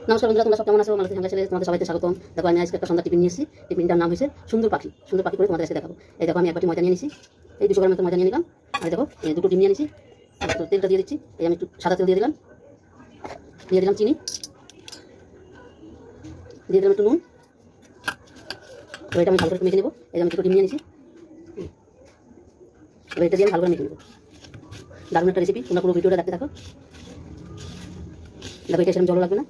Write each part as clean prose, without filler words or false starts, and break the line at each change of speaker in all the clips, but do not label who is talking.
নমস্কার বন্ধুরা, তোমরা সব কেমন আছো? মালতী সংখ্যা ছেলে তোমাদের সবাইকে স্বাগতম। দেখো আমি আজকে একটা সন্ধ্যা টিফিন নিয়েছি। টিফিনটার নাম হয়েছে সুন্দর পাখি। সুন্দর পাখি করে তোমাদের কাছে দেখাবো। এই দেখো আমি এক বাটি ময়দা নিয়ে নিয়েছি, এই 200 গ্রাম মতো ময়দা নিয়ে নিলাম। আর দেখো এই দুটো ডিম নিয়ে নিয়েছি, তো তেলটা দিয়ে দিচ্ছি। এই আমি একটু সাদা তেল দিয়ে দিলাম চিনি, দিয়ে দিলাম একটু নুন। এবার এটা আমি ভালো করে মেখে নেবো। এই আমি দুটো ডিম নিয়ে নিয়েছি, এবার এটা দিয়ে আমি ভালো করে মেখে নেবো। দারুণ একটা রেসিপি, তোমরা পুরো ভিডিওটা দেখতে থাকো। দেখো এটা সেরকম জল লাগবে না।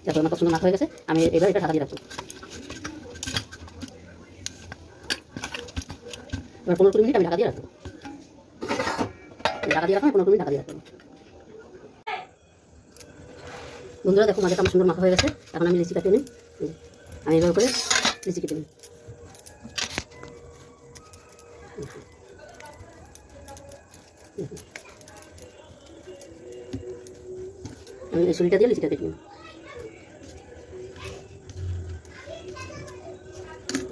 দেখো আমার কত সুন্দর মাখা হয়ে গেছে। আমি এবার এটা ঢাকা দিয়ে রাখবো। এবার 15-20 মিনিট আমি ঢাকা দিয়ে রাখবো। ঢাকা দিয়ে রাখবো, 15 মিনিট ঢাকা দিয়ে রাখবো। বন্ধুরা দেখো মজাটা আমার সুন্দর মাখা হয়ে গেছে। এখন আমি লিচি কাটিয়ে নিই। আমি এবার করে লিচি কেটে নিই। আমি এই ছুরিটা দিয়ে লিচিটা কেটে নিই।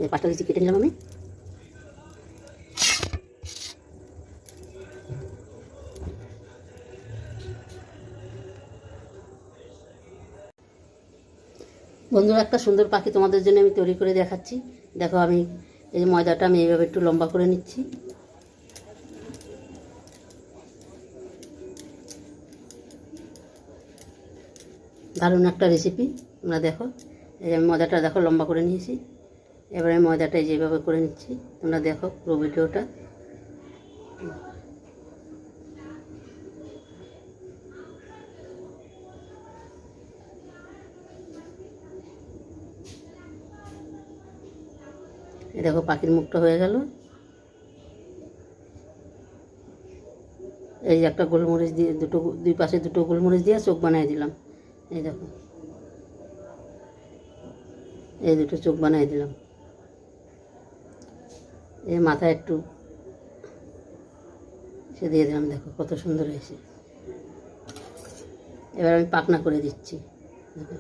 এই 5টা লিচি কেটে নিলাম আমি। বন্ধুরা একটা সুন্দর পাখি তোমাদের জন্য আমি তৈরি করে দেখাচ্ছি। দেখো আমি এই যে ময়দাটা আমি এইভাবে একটু লম্বা করে নিচ্ছি। দারুণ একটা রেসিপি, তোমরা দেখো। এই যে আমি ময়দাটা দেখো লম্বা করে নিয়েছি। এবারে ময়দাটা যেভাবে করে নিচ্ছি, তোমরা দেখো পুরো ভিডিওটা। এই দেখো পাখির মুখটা হয়ে গেল। এই যে একটা গোলমরিচ দিয়ে দুই পাশে দুটো গোলমরিচ দিয়ে চোখ বানিয়ে দিলাম। এই দেখো এই দুটো চোখ বানিয়ে দিলাম। এই মাথায় একটু সে দিয়ে দিলাম। দেখো কত সুন্দর হয়েছে। এবার আমি পাখনা করে দিচ্ছি। দেখো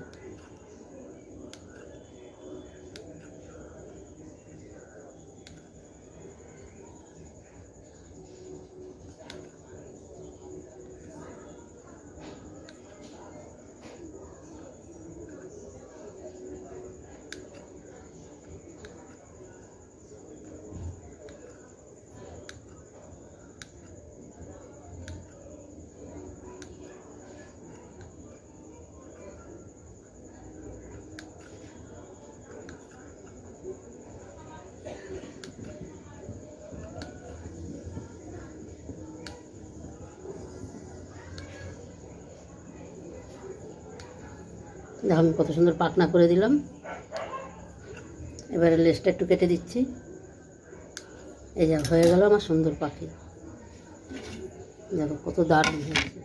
দেখো আমি কত সুন্দর পাখনা করে দিলাম। এবারে লেজটা একটু কেটে দিচ্ছি। এই যা হয়ে গেল আমার সুন্দর পাখি। দেখো কত দারুণ হয়েছে।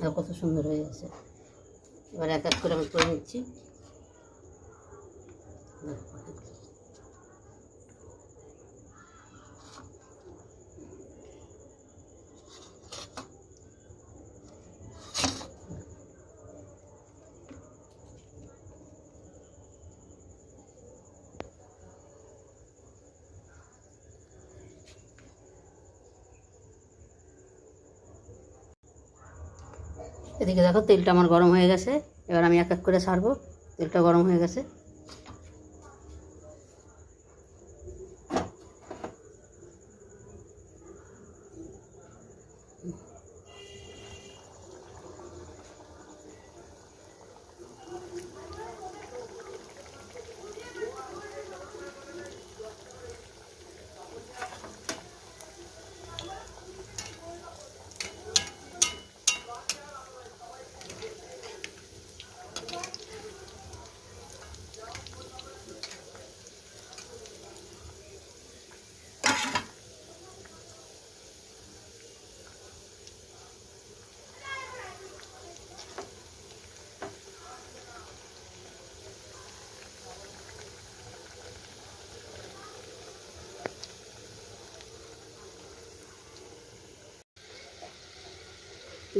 দেখো কত সুন্দর হয়ে গেছে। এবার এক এক করে আমি করে নিচ্ছি। এদিকে দেখো তেলটা আমার গরম হয়ে গেছে। এবার আমি এক এক করে ছাড়বো। তেলটা গরম হয়ে গেছে।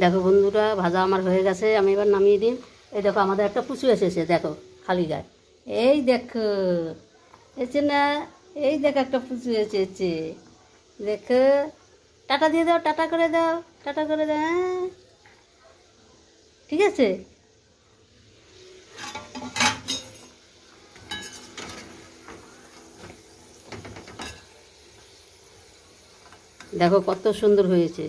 দেখো বন্ধুরা, ভাজা আমার হয়ে গেছে, আমি এবার নামিয়ে দিই। এই দেখো আমাদের একটা পুচু এসেছে, দেখো খালি গায়ে। এই দেখো এসে না, এই দেখো একটা পুচু এসেছে, দেখো। টাটা দিয়ে দাও, টাটা করে দাও, টাটা করে দাও, হ্যাঁ ঠিক আছে। দেখো কত সুন্দর হয়েছে।